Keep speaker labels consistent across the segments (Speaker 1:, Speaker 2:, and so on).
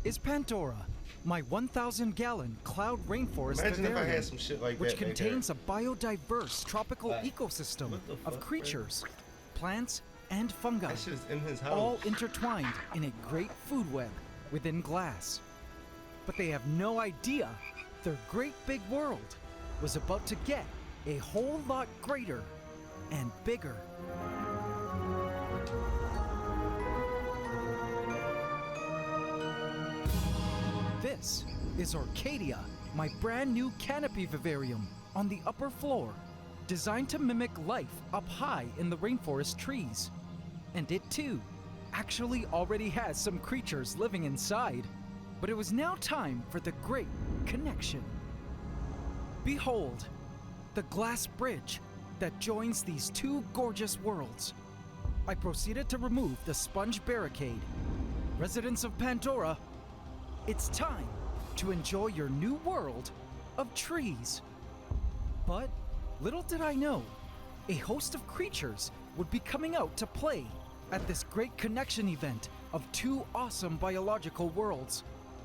Speaker 1: is Pandora, my 1,000-gallon cloud rainforest
Speaker 2: Imagine if I
Speaker 1: vivarium,
Speaker 2: had some shit like
Speaker 1: which
Speaker 2: that back
Speaker 1: contains
Speaker 2: there.
Speaker 1: a biodiverse tropical
Speaker 2: What
Speaker 1: ecosystem
Speaker 2: the
Speaker 1: of
Speaker 2: fuck,
Speaker 1: creatures, plants, and fungi,
Speaker 2: That shit is in his house.
Speaker 1: all intertwined in a great food web within glass. But they have no idea their great big world was about to get a whole lot greater and bigger. This is Orcadia, my brand new canopy vivarium on the upper floor, designed to mimic life up high in the rainforest trees. And it too actually already has some creatures living inside. But it was now time for the great connection. Behold, the glass bridge that joins these two gorgeous worlds. I proceeded to remove the sponge barricade. Residents of Pandora, it's time to enjoy your new world of trees. But little did I know, a host of creatures would be coming out to play at this great connection event of two awesome biological worlds.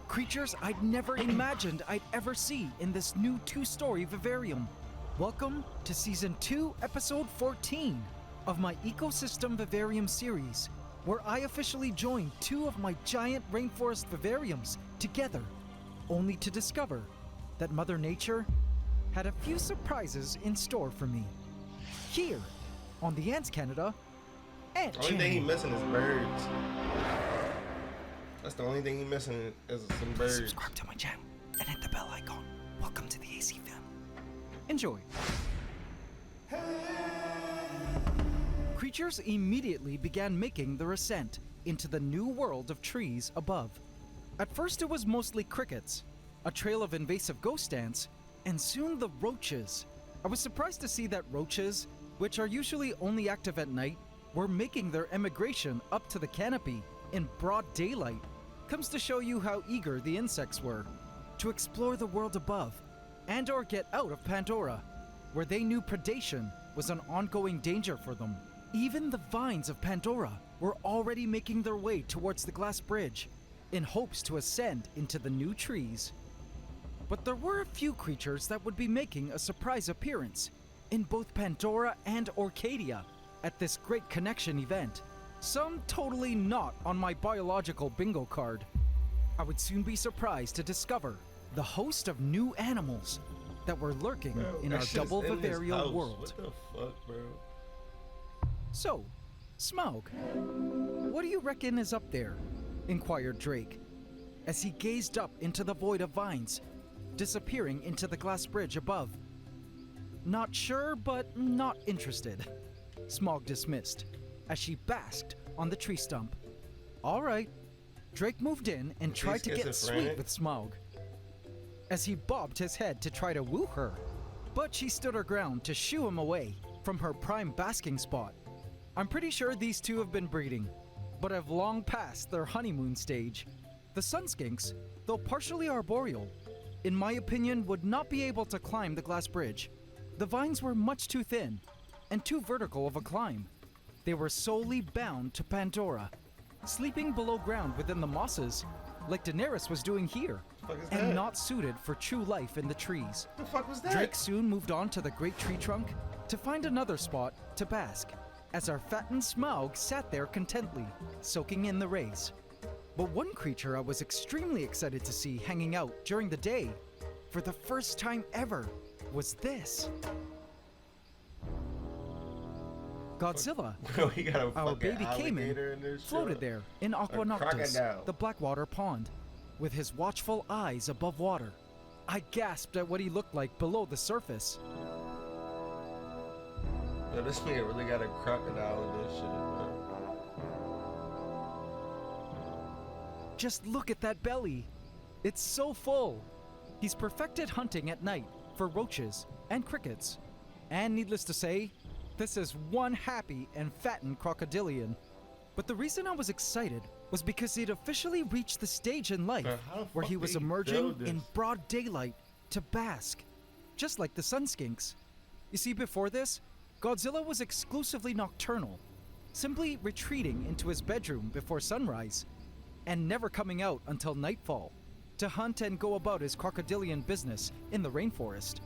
Speaker 1: Creatures I'd never imagined I'd ever see in this new 2-story vivarium. Welcome to Season 2, Episode 14 of my Ecosystem Vivarium series, where I officially joined two of my giant rainforest vivariums together, only to discover that Mother Nature had a few surprises in store for me. Here, on the Ants Canada Ant
Speaker 2: The only thing he
Speaker 1: Channel.
Speaker 2: missing is birds. That's the only thing he missing is some birds.
Speaker 1: Subscribe to my channel and hit the bell icon. Welcome to the AC fam. Enjoy. Creatures immediately began making their ascent into the new world of trees above. At first it was mostly crickets, a trail of invasive ghost ants, and soon the roaches. I was surprised to see that roaches, which are usually only active at night, were making their emigration up to the canopy in broad daylight. Comes to show you how eager the insects were to explore the world above and or get out of Pandora, where they knew predation was an ongoing danger for them. Even the vines of Pandora were already making their way towards the glass bridge in hopes to ascend into the new trees. But there were a few creatures that would be making a surprise appearance in both Pandora and Orcadia at this great connection event. Some totally not on my biological bingo card. I would soon be surprised to discover the host of new animals that were lurking in our double vivarial world.
Speaker 2: What the fuck, bro?
Speaker 1: So, Smaug, what do you reckon is up there? Inquired Drake, as he gazed up into the void of vines, disappearing into the glass bridge above. Not sure, but not interested, Smaug dismissed, as she basked on the tree stump. All right. Drake moved in and tried to get sweet with Smaug, as he bobbed his head to try to woo her, but she stood her ground to shoo him away from her prime basking spot. I'm pretty sure these two have been breeding, but have long passed their honeymoon stage. The sunskinks, though partially arboreal, in my opinion would not be able to climb the glass bridge. The vines were much too thin and too vertical of a climb. They were solely bound to Pandora, sleeping below ground within the mosses, like Daenerys was doing here, and not suited for true life in the trees.
Speaker 2: What the fuck was that?
Speaker 1: Drake soon moved on to the great tree trunk to find another spot to bask, as our fattened Smaug sat there contently, soaking in the rays. But one creature I was extremely excited to see hanging out during the day, for the first time ever, was this. Godzilla,
Speaker 2: He got a
Speaker 1: our
Speaker 2: fucking
Speaker 1: baby
Speaker 2: alligator in
Speaker 1: caiman,
Speaker 2: this
Speaker 1: floated
Speaker 2: shit.
Speaker 1: there in Aqua
Speaker 2: A
Speaker 1: Noctis,
Speaker 2: crocodile.
Speaker 1: the Blackwater pond, with his watchful eyes above water. I gasped at what he looked like below the surface.
Speaker 2: Yo, this nigga really got a crocodile in this shit, bro.
Speaker 1: Just look at that belly. It's so full. He's perfected hunting at night for roaches and crickets. And needless to say, this is one happy and fattened crocodilian. But the reason I was excited was because he'd officially reached the stage in life
Speaker 2: How the
Speaker 1: where
Speaker 2: fuck
Speaker 1: he was
Speaker 2: did he
Speaker 1: emerging
Speaker 2: build this?
Speaker 1: in broad daylight to bask, just like the sunskinks. You see, before this, Godzilla was exclusively nocturnal, simply retreating into his bedroom before sunrise. and never coming out until nightfall to hunt and go about his crocodilian business in the rainforest.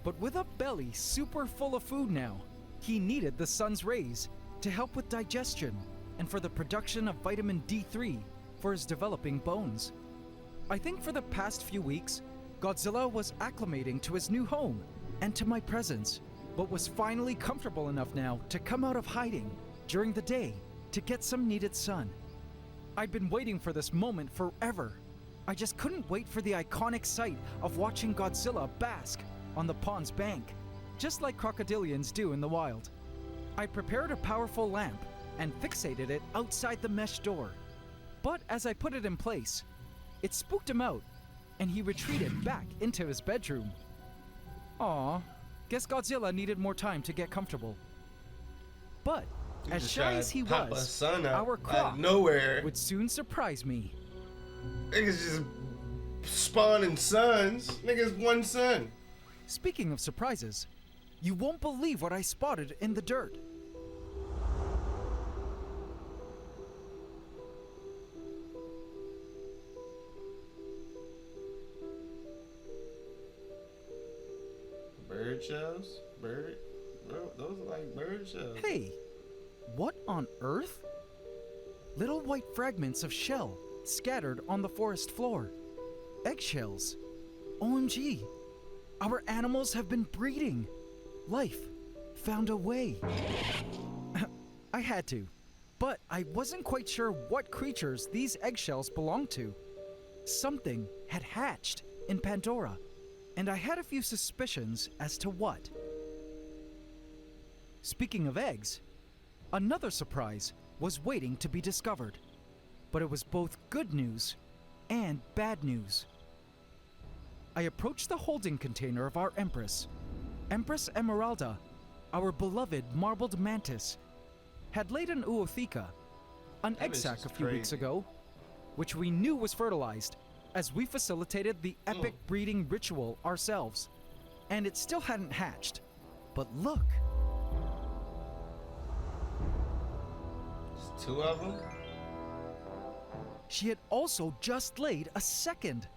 Speaker 1: But with a belly super full of food now, he needed the sun's rays to help with digestion and for the production of vitamin D3 for his developing bones. I think for the past few weeks, Godzilla was acclimating to his new home and to my presence, but was finally comfortable enough now to come out of hiding during the day to get some needed sun. I'd been waiting for this moment forever. I just couldn't wait for the iconic sight of watching Godzilla bask on the pond's bank, just like crocodilians do in the wild. I prepared a powerful lamp and fixated it outside the mesh door. But as I put it in place, it spooked him out, and he retreated back into his bedroom. Aw, guess Godzilla needed more time to get comfortable. But as shy as he was, our croc would soon surprise me.
Speaker 2: Niggas just spawning sons. Niggas one son.
Speaker 1: Speaking of surprises, you won't believe what I spotted in the dirt.
Speaker 2: Bird shells? Bird? Bro, those are like bird shells.
Speaker 1: Hey, what on earth? Little white fragments of shell scattered on the forest floor. Eggshells. OMG. Our animals have been breeding. Life found a way. I had to, but I wasn't quite sure what creatures these eggshells belonged to. Something had hatched in Pandora, and I had a few suspicions as to what. Speaking of eggs, another surprise was waiting to be discovered, but it was both good news and bad news. I approached the holding container of our Empress. Empress Emeralda, our beloved marbled mantis, had laid an ootheca, an egg sac a few weeks ago, which we knew was fertilized as we facilitated the epic breeding ritual ourselves. And it still hadn't hatched. But look.
Speaker 2: There's two of them?
Speaker 1: She had also just laid a second.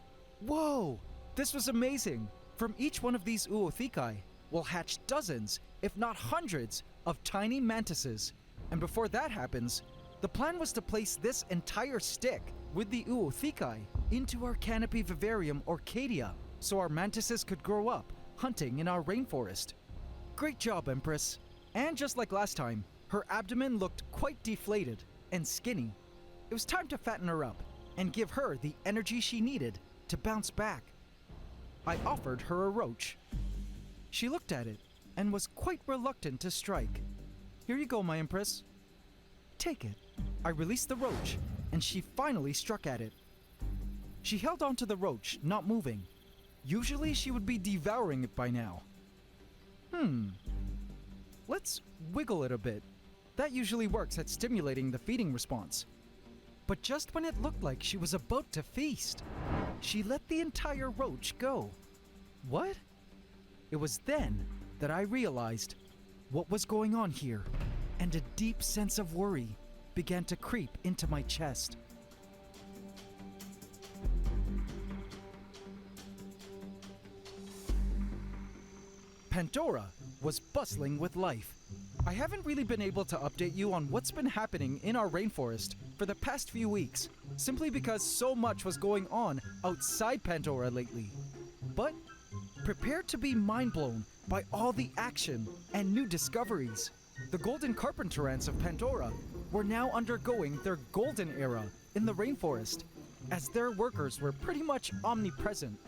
Speaker 1: Whoa, this was amazing. From each one of these oothecae will hatch dozens, if not hundreds, of tiny mantises. And before that happens, the plan was to place this entire stick with the oothecae into our canopy vivarium Orcadia, so our mantises could grow up hunting in our rainforest. Great job, Empress. And just like last time, her abdomen looked quite deflated and skinny. It was time to fatten her up and give her the energy she needed to bounce back. I offered her a roach. She looked at it and was quite reluctant to strike. Here you go, my Empress. Take it. I released the roach, and she finally struck at it. She held onto the roach, not moving. Usually she would be devouring it by now. Let's wiggle it a bit. That usually works at stimulating the feeding response. But just when it looked like she was about to feast, she let the entire roach go. What? It was then that I realized what was going on here, and a deep sense of worry began to creep into my chest. Pandora was bustling with life. I haven't really been able to update you on what's been happening in our rainforest for the past few weeks, simply because so much was going on outside Pandora lately. But prepare to be mind-blown by all the action and new discoveries. The golden carpenter ants of Pandora were now undergoing their golden era in the rainforest, as their workers were pretty much omnipresent.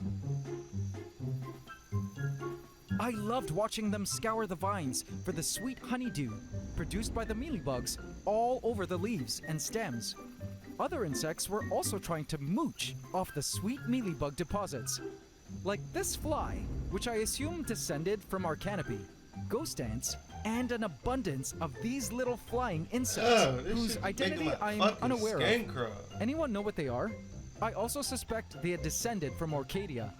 Speaker 1: I loved watching them scour the vines for the sweet honeydew produced by the mealybugs all over the leaves and stems. Other insects were also trying to mooch off the sweet mealybug deposits, like this fly, which I assume descended from our canopy, ghost ants, and an abundance of these little flying insects whose identity I'm unaware of. Anyone know what they are? I also suspect they had descended from Orcadia.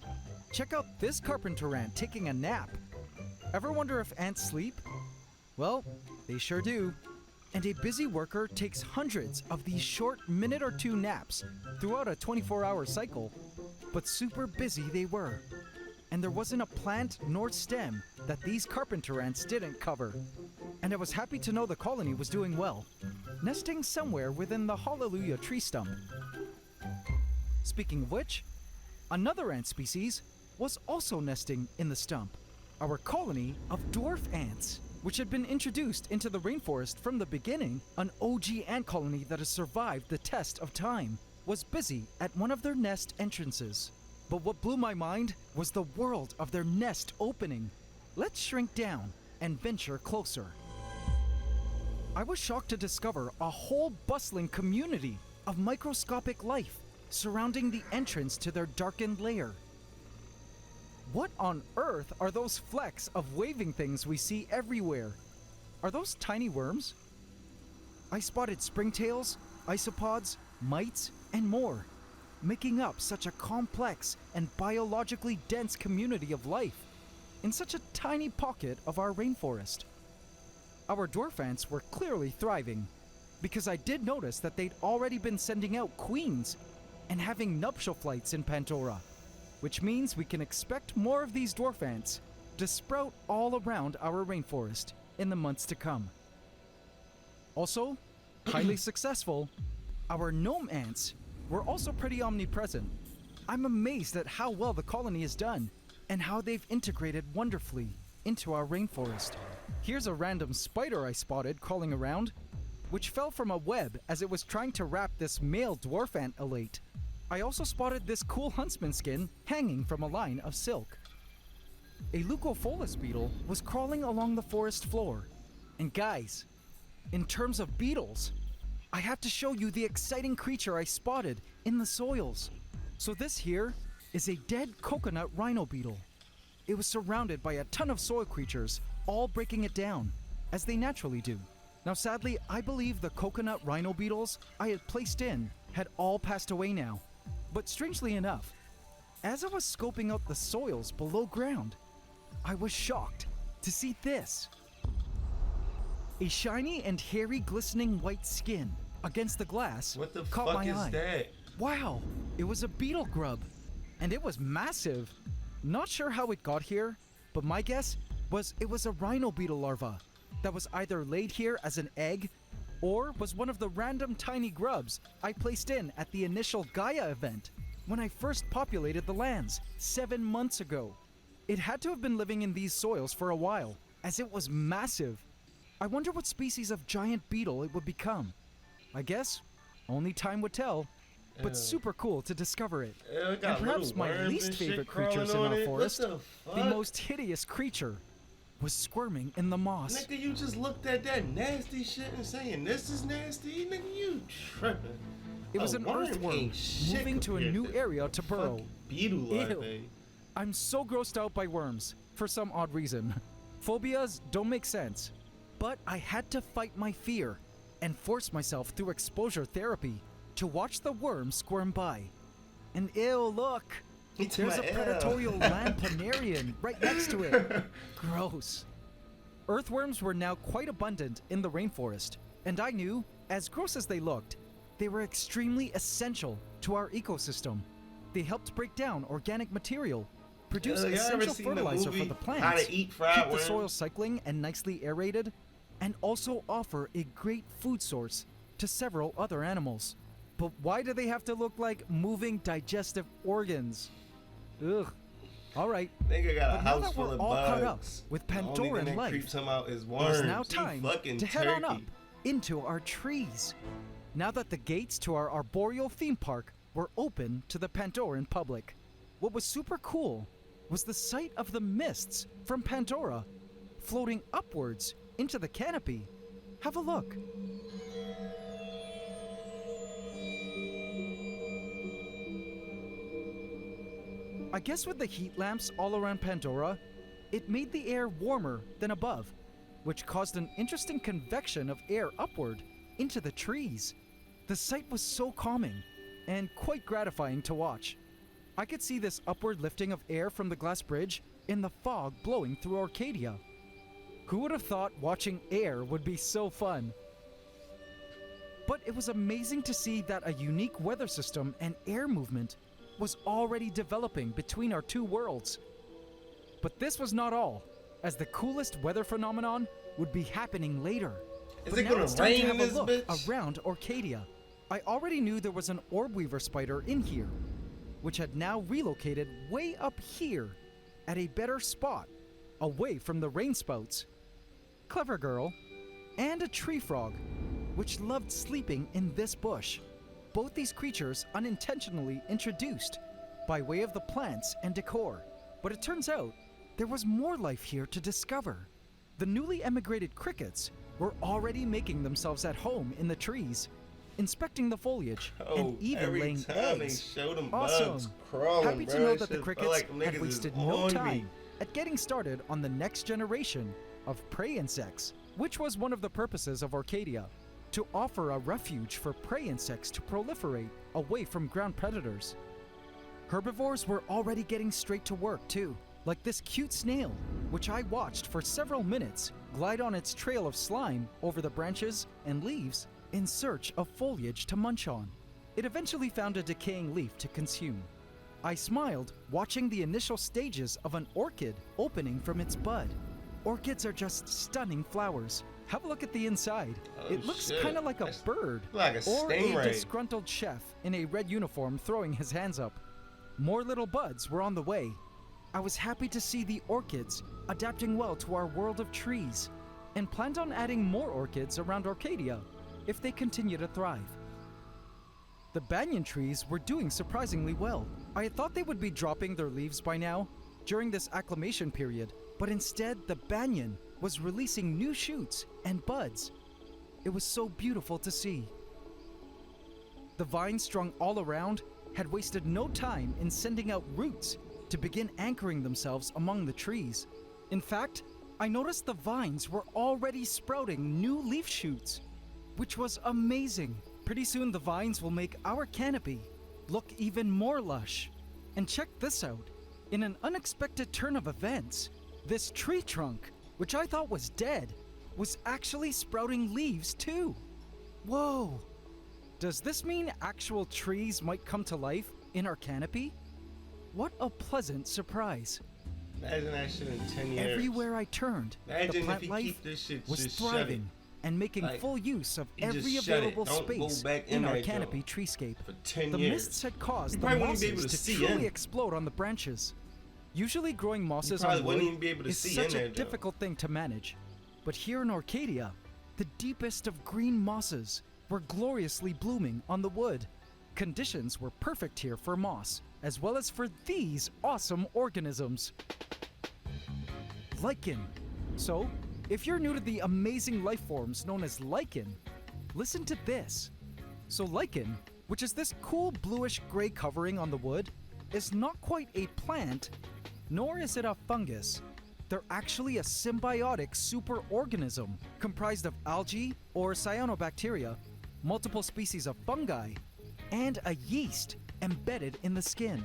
Speaker 1: Check out this carpenter ant taking a nap. Ever wonder if ants sleep? Well, they sure do. and a busy worker takes hundreds of these short minute or two naps throughout a 24-hour cycle. But super busy they were, and there wasn't a plant nor stem that these carpenter ants didn't cover. And I was happy to know the colony was doing well, nesting somewhere within the Hallelujah tree stump. Speaking of which, another ant species was also nesting in the stump, our colony of dwarf ants, which had been introduced into the rainforest from the beginning. An OG ant colony that has survived the test of time was busy at one of their nest entrances. But what blew my mind was the world of their nest opening. Let's shrink down and venture closer. I was shocked to discover a whole bustling community of microscopic life surrounding the entrance to their darkened lair. What on earth are those flecks of waving things we see everywhere? Are those tiny worms? I spotted springtails, isopods, mites, and more, making up such a complex and biologically dense community of life in such a tiny pocket of our rainforest. Our dwarf ants were clearly thriving, because I did notice that they'd already been sending out queens and having nuptial flights in Pandora, which means we can expect more of these dwarf ants to sprout all around our rainforest in the months to come. Also, highly successful, our gnome ants were also pretty omnipresent. I'm amazed at how well the colony is done and how they've integrated wonderfully into our rainforest. Here's a random spider I spotted crawling around, which fell from a web as it was trying to wrap this male dwarf ant elate. I also spotted this cool huntsman skin hanging from a line of silk. A leucophilus beetle was crawling along the forest floor. And guys, in terms of beetles, I have to show you the exciting creature I spotted in the soils. So this here is a dead coconut rhino beetle. It was surrounded by a ton of soil creatures, all breaking it down, as they naturally do. Now sadly, I believe the coconut rhino beetles I had placed in had all passed away now. But strangely enough, as I was scoping out the soils below ground, I was shocked to see this. A shiny and hairy glistening white skin against the glass
Speaker 2: What the
Speaker 1: caught
Speaker 2: fuck
Speaker 1: my
Speaker 2: is
Speaker 1: eye.
Speaker 2: that?
Speaker 1: Wow, it was a beetle grub, and it was massive. Not sure how it got here, but my guess was it was a rhino beetle larva that was either laid here as an egg or was one of the random tiny grubs I placed in at the initial Gaia event when I first populated the lands 7 months ago. It had to have been living in these soils for a while, as it was massive. I wonder what species of giant beetle it would become. I guess only time would tell, but super cool to discover it.
Speaker 2: It got
Speaker 1: And perhaps
Speaker 2: little
Speaker 1: my
Speaker 2: worms
Speaker 1: least
Speaker 2: and shit
Speaker 1: favorite
Speaker 2: crawling
Speaker 1: creatures in
Speaker 2: on
Speaker 1: our
Speaker 2: it.
Speaker 1: forest,
Speaker 2: What
Speaker 1: the
Speaker 2: fuck?
Speaker 1: most hideous creature, was squirming in the moss.
Speaker 2: Nigga, you just looked at that nasty shit and saying this is nasty? Nigga, you tripping.
Speaker 1: It was
Speaker 2: A
Speaker 1: an
Speaker 2: worm
Speaker 1: earthworm
Speaker 2: ain't shit
Speaker 1: moving to a
Speaker 2: compared
Speaker 1: new area to burrow.
Speaker 2: fucking beetle larvae.
Speaker 1: I'm so grossed out by worms, for some odd reason. Phobias don't make sense. But I had to fight my fear and force myself through exposure therapy to watch the worm squirm by. And ew, look!
Speaker 2: It's
Speaker 1: There's a
Speaker 2: my ew.
Speaker 1: predatorial land planarian right next to it. Gross. Earthworms were now quite abundant in the rainforest, and I knew, as gross as they looked, they were extremely essential to our ecosystem. They helped break down organic material, produce
Speaker 2: Y'all ever
Speaker 1: essential
Speaker 2: seen the
Speaker 1: fertilizer for
Speaker 2: movie
Speaker 1: the plants,
Speaker 2: How to Eat Fried
Speaker 1: keep the
Speaker 2: Worms?
Speaker 1: soil cycling and nicely aerated, and also offer a great food source to several other animals. But why do they have to look like moving digestive organs? Ugh. Alright,
Speaker 2: Nigga got a
Speaker 1: but now
Speaker 2: house
Speaker 1: that
Speaker 2: full
Speaker 1: we're
Speaker 2: of
Speaker 1: all
Speaker 2: bugs.
Speaker 1: caught up with
Speaker 2: The only
Speaker 1: Pandoran
Speaker 2: thing that
Speaker 1: life,
Speaker 2: creeps him out is
Speaker 1: it
Speaker 2: worms.
Speaker 1: is now
Speaker 2: You
Speaker 1: time
Speaker 2: fucking
Speaker 1: to head on up
Speaker 2: turkey.
Speaker 1: into our trees. Now that the gates to our arboreal theme park were open to the Pandoran public. What was super cool was the sight of the mists from Pandora floating upwards into the canopy. Have a look. I guess with the heat lamps all around Pandora, it made the air warmer than above, which caused an interesting convection of air upward into the trees. The sight was so calming and quite gratifying to watch. I could see this upward lifting of air from the glass bridge in the fog blowing through Arcadia. Who would have thought watching air would be so fun? But it was amazing to see that a unique weather system and air movement was already developing between our two worlds. But this was not all, as the coolest weather phenomenon would be happening later.
Speaker 2: Is
Speaker 1: But
Speaker 2: it
Speaker 1: now
Speaker 2: gonna
Speaker 1: it's time to
Speaker 2: rain in
Speaker 1: have a
Speaker 2: this
Speaker 1: look
Speaker 2: bitch?
Speaker 1: around Arcadia. I already knew there was an orb weaver spider in here, which had now relocated way up here at a better spot, away from the rain spouts. Clever girl. And a tree frog, which loved sleeping in this bush. Both these creatures unintentionally introduced by way of the plants and decor. But it turns out there was more life here to discover. The newly emigrated crickets were already making themselves at home in the trees, inspecting the foliage and even
Speaker 2: every
Speaker 1: laying
Speaker 2: time
Speaker 1: eggs.
Speaker 2: they show them
Speaker 1: Awesome.
Speaker 2: bugs crawling,
Speaker 1: Happy to
Speaker 2: bro,
Speaker 1: know
Speaker 2: that
Speaker 1: that the
Speaker 2: shit feel
Speaker 1: crickets
Speaker 2: like niggas
Speaker 1: had
Speaker 2: is
Speaker 1: wasted no
Speaker 2: on
Speaker 1: time
Speaker 2: me.
Speaker 1: at getting started on the next generation of prey insects, which was one of the purposes of Arcadia, to offer a refuge for prey insects to proliferate away from ground predators. Herbivores were already getting straight to work too, like this cute snail, which I watched for several minutes glide on its trail of slime over the branches and leaves in search of foliage to munch on. It eventually found a decaying leaf to consume. I smiled watching the initial stages of an orchid opening from its bud. Orchids are just stunning flowers. Have a look at the inside.
Speaker 2: Oh,
Speaker 1: It looks
Speaker 2: shit.
Speaker 1: kind of like a
Speaker 2: That's
Speaker 1: bird
Speaker 2: like a
Speaker 1: or a
Speaker 2: stingray.
Speaker 1: disgruntled chef in a red uniform throwing his hands up. More little buds were on the way. I was happy to see the orchids adapting well to our world of trees and planned on adding more orchids around Arcadia if they continue to thrive. The banyan trees were doing surprisingly well. I had thought they would be dropping their leaves by now during this acclimation period, but instead the banyan was releasing new shoots and buds. It was so beautiful to see. The vines strung all around had wasted no time in sending out roots to begin anchoring themselves among the trees. In fact, I noticed the vines were already sprouting new leaf shoots, which was amazing. Pretty soon the vines will make our canopy look even more lush. And check this out. In an unexpected turn of events, this tree trunk, which I thought was dead, was actually sprouting leaves too. Whoa! Does this mean actual trees might come to life in our canopy? What a pleasant surprise.
Speaker 2: Imagine that shit in 10 years.
Speaker 1: Everywhere I turned,
Speaker 2: Imagine
Speaker 1: the
Speaker 2: if
Speaker 1: plant
Speaker 2: he
Speaker 1: life
Speaker 2: keep this shit,
Speaker 1: was
Speaker 2: just shut
Speaker 1: thriving and making
Speaker 2: Like,
Speaker 1: full use of
Speaker 2: you just
Speaker 1: every
Speaker 2: shut it.
Speaker 1: available
Speaker 2: Don't go
Speaker 1: space
Speaker 2: back
Speaker 1: in
Speaker 2: in
Speaker 1: our
Speaker 2: that
Speaker 1: canopy
Speaker 2: joint
Speaker 1: treescape.
Speaker 2: for 10
Speaker 1: The
Speaker 2: years.
Speaker 1: mists had caused
Speaker 2: You
Speaker 1: the
Speaker 2: probably wouldn't be able
Speaker 1: mosses
Speaker 2: to
Speaker 1: to
Speaker 2: see
Speaker 1: truly
Speaker 2: in.
Speaker 1: explode on the branches. Usually growing mosses
Speaker 2: probably
Speaker 1: on
Speaker 2: wouldn't
Speaker 1: wood
Speaker 2: even be able to
Speaker 1: is
Speaker 2: see
Speaker 1: such
Speaker 2: in
Speaker 1: a
Speaker 2: there, though.
Speaker 1: difficult thing to manage. But here in Arcadia, the deepest of green mosses were gloriously blooming on the wood. Conditions were perfect here for moss, as well as for these awesome organisms. Lichen. So, if you're new to the amazing life forms known as lichen, listen to this. So lichen, which is this cool bluish gray covering on the wood, is not quite a plant, nor is it a fungus. They're actually a symbiotic superorganism comprised of algae or cyanobacteria, multiple species of fungi, and a yeast embedded in the skin.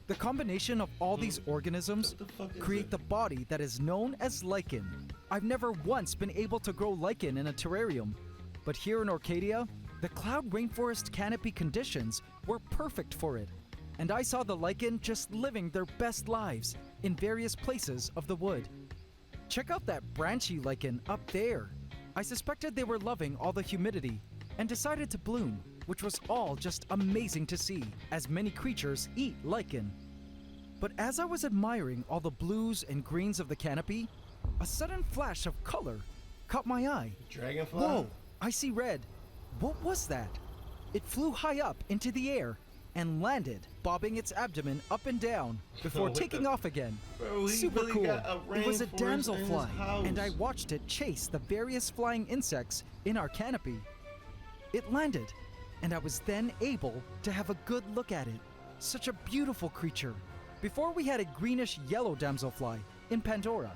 Speaker 1: The combination of all these organisms
Speaker 2: What the fuck is
Speaker 1: create
Speaker 2: it?
Speaker 1: the body that is known as lichen. I've never once been able to grow lichen in a terrarium, but here in Arcadia, the cloud rainforest canopy conditions were perfect for it, and I saw the lichen just living their best lives in various places of the wood. Check out that branchy lichen up there. I suspected they were loving all the humidity and decided to bloom, which was all just amazing to see, as many creatures eat lichen. But as I was admiring all the blues and greens of the canopy, a sudden flash of color caught my eye.
Speaker 2: Dragonfly?
Speaker 1: Whoa, I see red. What was that? It flew high up into the air and landed, bobbing its abdomen up and down before
Speaker 2: What
Speaker 1: taking
Speaker 2: the-
Speaker 1: off again.
Speaker 2: Bro, he
Speaker 1: Super
Speaker 2: really
Speaker 1: cool.
Speaker 2: got a
Speaker 1: It was a
Speaker 2: rainforest in his
Speaker 1: damselfly, and I
Speaker 2: house.
Speaker 1: watched it chase the various flying insects in our canopy. It landed, and I was then able to have a good look at it. Such a beautiful creature. Before we had a greenish yellow damselfly in Pandora,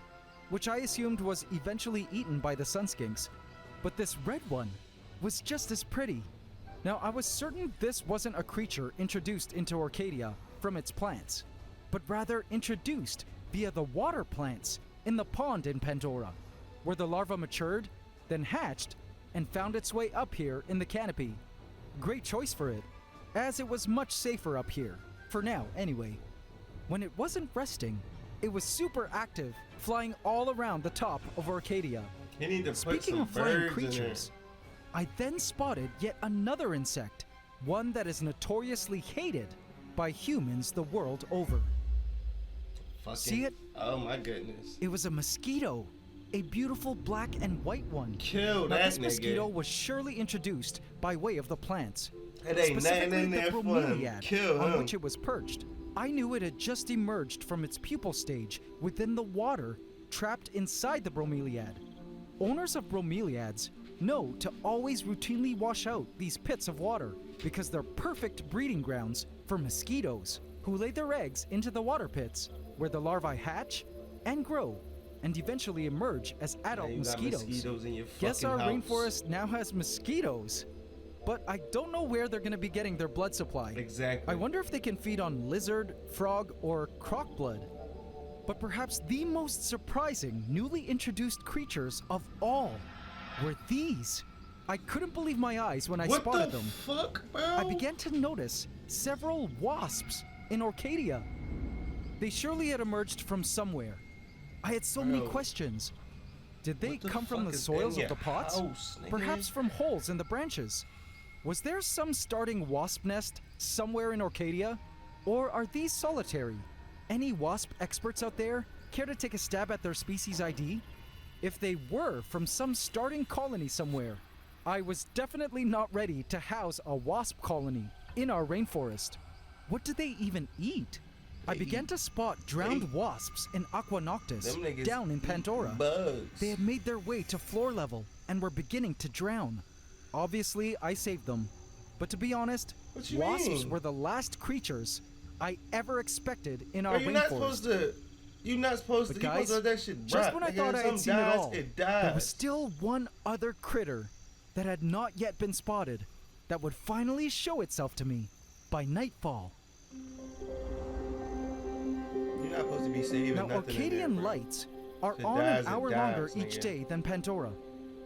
Speaker 1: which I assumed was eventually eaten by the sunskinks, but this red one was just as pretty. Now, I was certain this wasn't a creature introduced into Arcadia from its plants, but rather introduced via the water plants in the pond in Pandora, where the larva matured, then hatched, and found its way up here in the canopy. Great choice for it, as it was much safer up here, for now anyway. When it wasn't resting, it was super active, flying all around the top of Arcadia.
Speaker 2: You need to put
Speaker 1: Speaking
Speaker 2: some
Speaker 1: of flying
Speaker 2: birds
Speaker 1: creatures, I then spotted yet another insect, one that is notoriously hated by humans the world over. See it?
Speaker 2: Oh my goodness.
Speaker 1: It was a mosquito, a beautiful black and white one.
Speaker 2: Kill
Speaker 1: Now,
Speaker 2: that
Speaker 1: this
Speaker 2: nigga.
Speaker 1: mosquito was surely introduced by way of the plants.
Speaker 2: It ain't nothing
Speaker 1: Specifically
Speaker 2: in
Speaker 1: the
Speaker 2: there for him.
Speaker 1: bromeliad
Speaker 2: Kill
Speaker 1: on
Speaker 2: him.
Speaker 1: which it was perched. I knew it had just emerged from its pupal stage within the water, trapped inside the bromeliad. Owners of bromeliads know to always routinely wash out these pits of water because they're perfect breeding grounds for mosquitoes who lay their eggs into the water pits where the larvae hatch and grow and eventually emerge as adult
Speaker 2: Now you got
Speaker 1: mosquitoes.
Speaker 2: mosquitoes in your
Speaker 1: Guess
Speaker 2: fucking
Speaker 1: our
Speaker 2: house.
Speaker 1: rainforest now has mosquitoes. But I don't know where they're going to be getting their blood supply.
Speaker 2: Exactly.
Speaker 1: I wonder if they can feed on lizard, frog, or croc blood. But perhaps the most surprising newly introduced creatures of all were these. I couldn't believe my eyes when I
Speaker 2: What
Speaker 1: spotted
Speaker 2: the
Speaker 1: them.
Speaker 2: fuck, bro?
Speaker 1: I began to notice several wasps in Arcadia. They surely had emerged from somewhere. I had so many
Speaker 2: Bro.
Speaker 1: questions. Did they
Speaker 2: What the
Speaker 1: come from
Speaker 2: fuck
Speaker 1: the
Speaker 2: is
Speaker 1: soils
Speaker 2: in
Speaker 1: of the
Speaker 2: your
Speaker 1: pots?
Speaker 2: house, nigga?
Speaker 1: Perhaps from holes in the branches? Was there some starting wasp nest somewhere in Arcadia? Or are these solitary? Any wasp experts out there care to take a stab at their species ID? If they were from some starting colony somewhere, I was definitely not ready to house a wasp colony in our rainforest. What do they even eat? I began to spot drowned wasps in Aqua Noctis
Speaker 2: Them niggas
Speaker 1: down in
Speaker 2: eat
Speaker 1: Pandora.
Speaker 2: bugs.
Speaker 1: They had made their way to floor level and were beginning to drown. Obviously, I saved them. But to be honest,
Speaker 2: What you
Speaker 1: wasps
Speaker 2: mean?
Speaker 1: were the last creatures I ever expected in our
Speaker 2: Bro, you're not
Speaker 1: rainforest.
Speaker 2: supposed to. You're not supposed
Speaker 1: But
Speaker 2: to. You supposed
Speaker 1: guys,
Speaker 2: to let that shit
Speaker 1: just
Speaker 2: rot,
Speaker 1: when I
Speaker 2: nigga.
Speaker 1: thought I
Speaker 2: If
Speaker 1: had
Speaker 2: something
Speaker 1: seen it
Speaker 2: dies,
Speaker 1: all,
Speaker 2: it
Speaker 1: there
Speaker 2: dies.
Speaker 1: was still one other critter that had not yet been spotted that would finally show itself to me by nightfall.
Speaker 2: You're not supposed to be saving
Speaker 1: Now,
Speaker 2: nothing in
Speaker 1: Arcadian
Speaker 2: there, bro.
Speaker 1: lights are
Speaker 2: If it
Speaker 1: on
Speaker 2: dies,
Speaker 1: an
Speaker 2: it
Speaker 1: hour
Speaker 2: dies,
Speaker 1: longer each
Speaker 2: nigga.
Speaker 1: day than Pandora,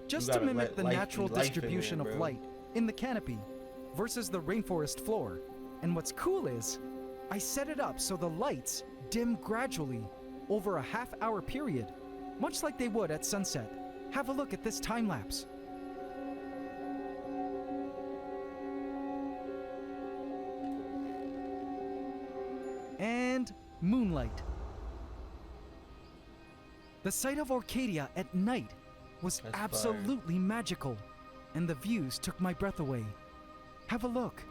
Speaker 1: just
Speaker 2: You
Speaker 1: to
Speaker 2: gotta
Speaker 1: mimic
Speaker 2: let
Speaker 1: the
Speaker 2: life
Speaker 1: natural
Speaker 2: be life in
Speaker 1: distribution
Speaker 2: there,
Speaker 1: of
Speaker 2: bro.
Speaker 1: light in the canopy versus the rainforest floor. And what's cool is, I set it up so the lights dim gradually over a half-hour period, much like they would at sunset. Have a look at this time lapse. And moonlight. The sight of Arcadia at night was
Speaker 2: That's fire.
Speaker 1: absolutely magical, and the views took my breath away. Have a look.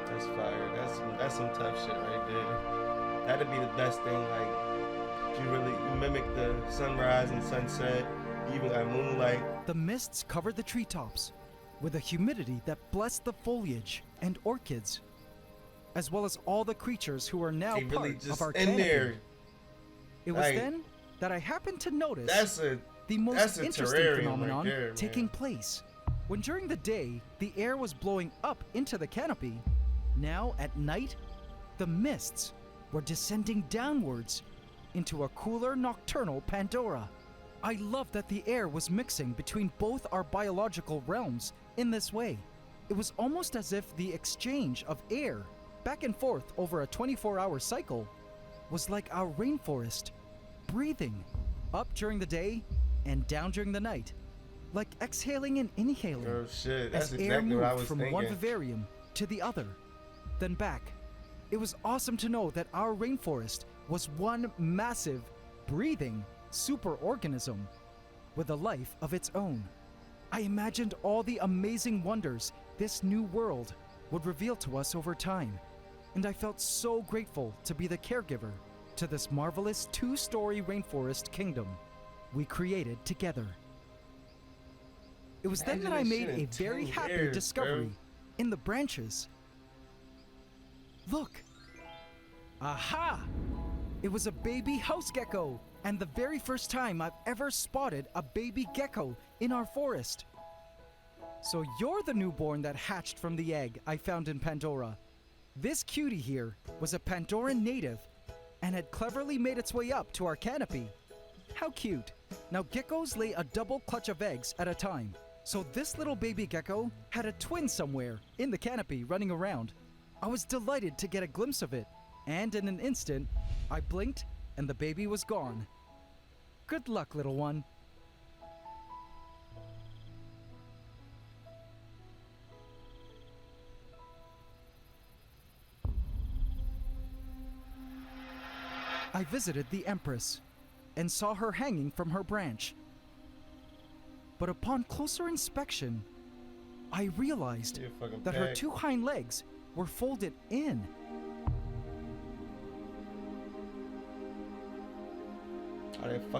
Speaker 2: That's fire. That's some tough shit right there. That'd be the best thing. Like, you mimic the sunrise and sunset. You even got moonlight.
Speaker 1: The mists covered the treetops with a humidity that blessed the foliage and orchids, as well as all the creatures who are now
Speaker 2: They
Speaker 1: part
Speaker 2: really
Speaker 1: of
Speaker 2: just
Speaker 1: our
Speaker 2: in
Speaker 1: canopy.
Speaker 2: there.
Speaker 1: It was
Speaker 2: like-
Speaker 1: then that I happened to notice
Speaker 2: That's a
Speaker 1: the most
Speaker 2: that's a
Speaker 1: interesting
Speaker 2: terrarium
Speaker 1: phenomenon
Speaker 2: right there, man.
Speaker 1: taking place. When during the day, the air was blowing up into the canopy, now at night, the mists were descending downwards into a cooler nocturnal Pandora. I loved that the air was mixing between both our biological realms in this way. It was almost as if the exchange of air back and forth over a 24-hour cycle was like our rainforest breathing up during the day and down during the night, like exhaling and inhaling
Speaker 2: Oh shit, that's
Speaker 1: as air
Speaker 2: exactly
Speaker 1: moved
Speaker 2: what I was
Speaker 1: from
Speaker 2: thinking.
Speaker 1: one vivarium to the other, then back. It was awesome to know that our rainforest was one massive, breathing superorganism with a life of its own. I imagined all the amazing wonders this new world would reveal to us over time, and I felt so grateful to be the caregiver to this marvelous two-story rainforest kingdom we created together. It was then that I
Speaker 2: Imagine
Speaker 1: made
Speaker 2: this
Speaker 1: a
Speaker 2: shit in
Speaker 1: very
Speaker 2: 10
Speaker 1: happy
Speaker 2: years,
Speaker 1: discovery
Speaker 2: bro.
Speaker 1: in the branches. Look! Aha! It was a baby house gecko, and the very first time I've ever spotted a baby gecko in our forest. So you're the newborn that hatched from the egg I found in Pandora. This cutie here was a Pandoran native and had cleverly made its way up to our canopy. How cute. Now geckos lay a double clutch of eggs at a time, so this little baby gecko had a twin somewhere in the canopy running around. I was delighted to get a glimpse of it, and in an instant, I blinked and the baby was gone. Good luck, little one. I visited the Empress and saw her hanging from her branch. But upon closer inspection, I realized that her two hind legs were folded in.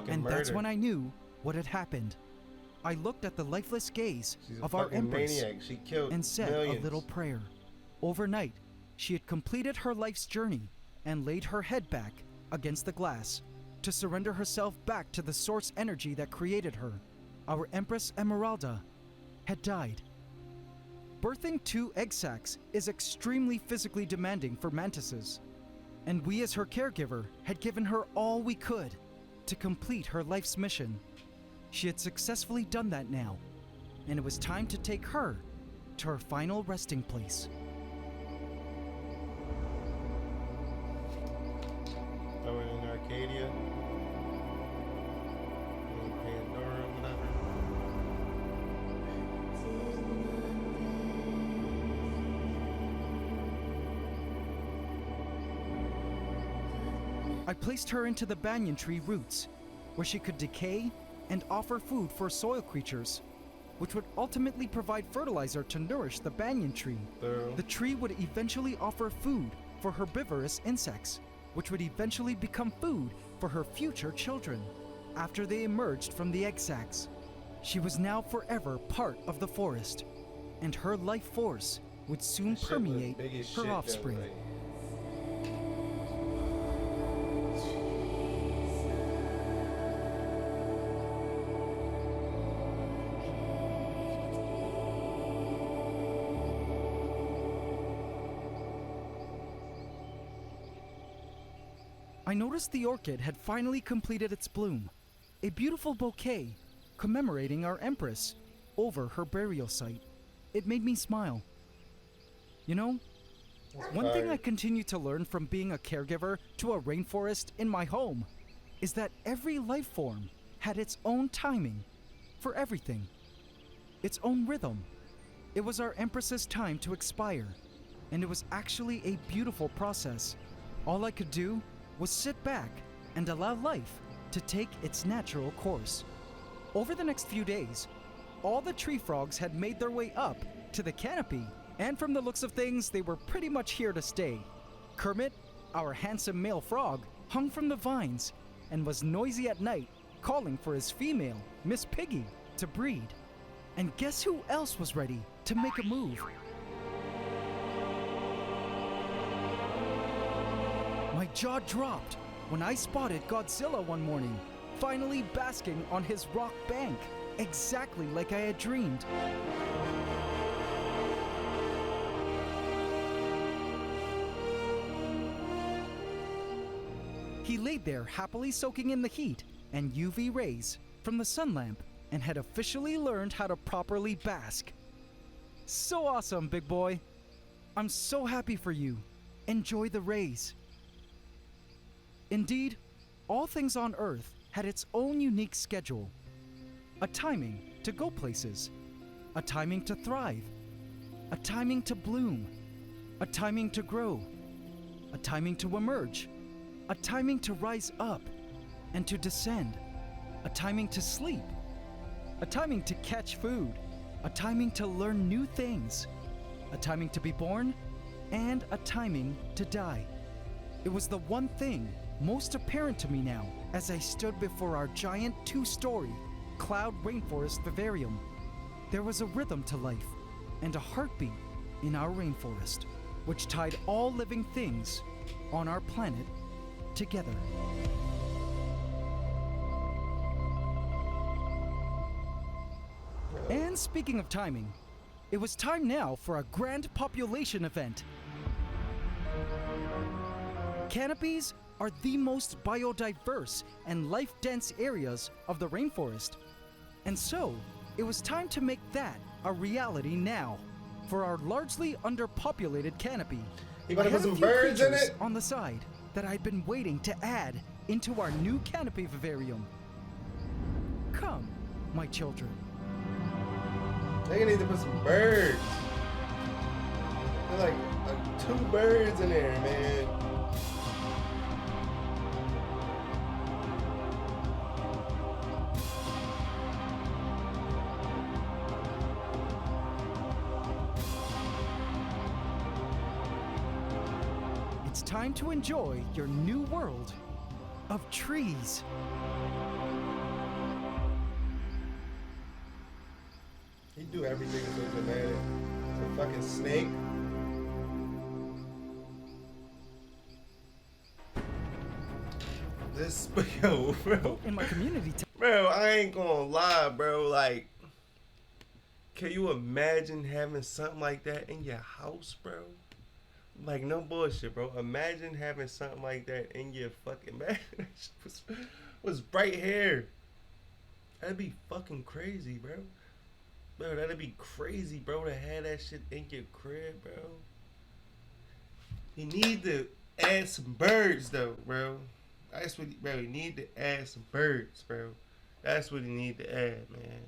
Speaker 1: And that's when I knew what had happened. I looked at the lifeless gaze of our Empress and said a little prayer. Overnight, she had completed her life's journey and laid her head back against the glass to surrender herself back to the source energy that created her. Our Empress Emeralda had died. Birthing 2 egg sacs is extremely physically demanding for mantises, and we as her caregiver had given her all we could to complete her life's mission. She had successfully done that now, and it was time to take her to her final resting place.
Speaker 2: Throw it in Arcadia. In Pandora, whatever.
Speaker 1: I placed her into the banyan tree roots, where she could decay and offer food for soil creatures, which would ultimately provide fertilizer to nourish the banyan tree. The tree would eventually offer food for herbivorous insects, which would eventually become food for her future children. After they emerged from the egg sacs, she was now forever part of the forest, and her life force would soon permeate her offspring. I noticed the orchid had finally completed its bloom, a beautiful bouquet commemorating our Empress over her burial site. It made me smile. You know, one thing I continue to learn from being a caregiver to a rainforest in my home is that every life form had its own timing for everything, its own rhythm. It was our Empress's time to expire, and it was actually a beautiful process. All I could do was sit back and allow life to take its natural course. Over the next few days, all the tree frogs had made their way up to the canopy, and from the looks of things, they were pretty much here to stay. Kermit, our handsome male frog, hung from the vines and was noisy at night, calling for his female, Miss Piggy, to breed. And guess who else was ready to make a move? My jaw dropped when I spotted Godzilla one morning, finally basking on his rock bank, exactly like I had dreamed. He laid there happily soaking in the heat and UV rays from the sun lamp and had officially learned how to properly bask. So awesome, big boy. I'm so happy for you. Enjoy the rays. Indeed, all things on Earth had its own unique schedule. A timing to go places, a timing to thrive, a timing to bloom, a timing to grow, a timing to emerge, a timing to rise up and to descend, a timing to sleep, a timing to catch food, a timing to learn new things, a timing to be born, and a timing to die. It was the one thing most apparent to me now as I stood before our giant 2-story cloud rainforest vivarium. There was a rhythm to life and a heartbeat in our rainforest, which tied all living things on our planet together. And speaking of timing, it was time now for a grand population event. Canopies are the most biodiverse and life-dense areas of the rainforest. And so, it was time to make that a reality now for our largely underpopulated canopy.
Speaker 2: You gotta
Speaker 1: I
Speaker 2: put
Speaker 1: had a
Speaker 2: some
Speaker 1: few
Speaker 2: birds in
Speaker 1: creatures
Speaker 2: it?
Speaker 1: on the side that I'd been waiting to add into our new canopy vivarium. Come, my children.
Speaker 2: They need to put some birds. There's like 2 birds in there, man.
Speaker 1: It's time to enjoy your new world of trees.
Speaker 2: He do everything so dramatic. It's a fucking snake. This, yo, bro.
Speaker 1: In my community
Speaker 2: Bro, I ain't gonna lie, bro. Like, can you imagine having something like that in your house, bro? Like, no bullshit, bro. Imagine having something like that in your fucking man. That shit was bright hair. That'd be fucking crazy, bro. Bro, that'd be crazy, bro, to have that shit in your crib, bro. You need to add some birds, though, bro. That's what, bro. You need to add some birds, bro. That's what you need to add, man.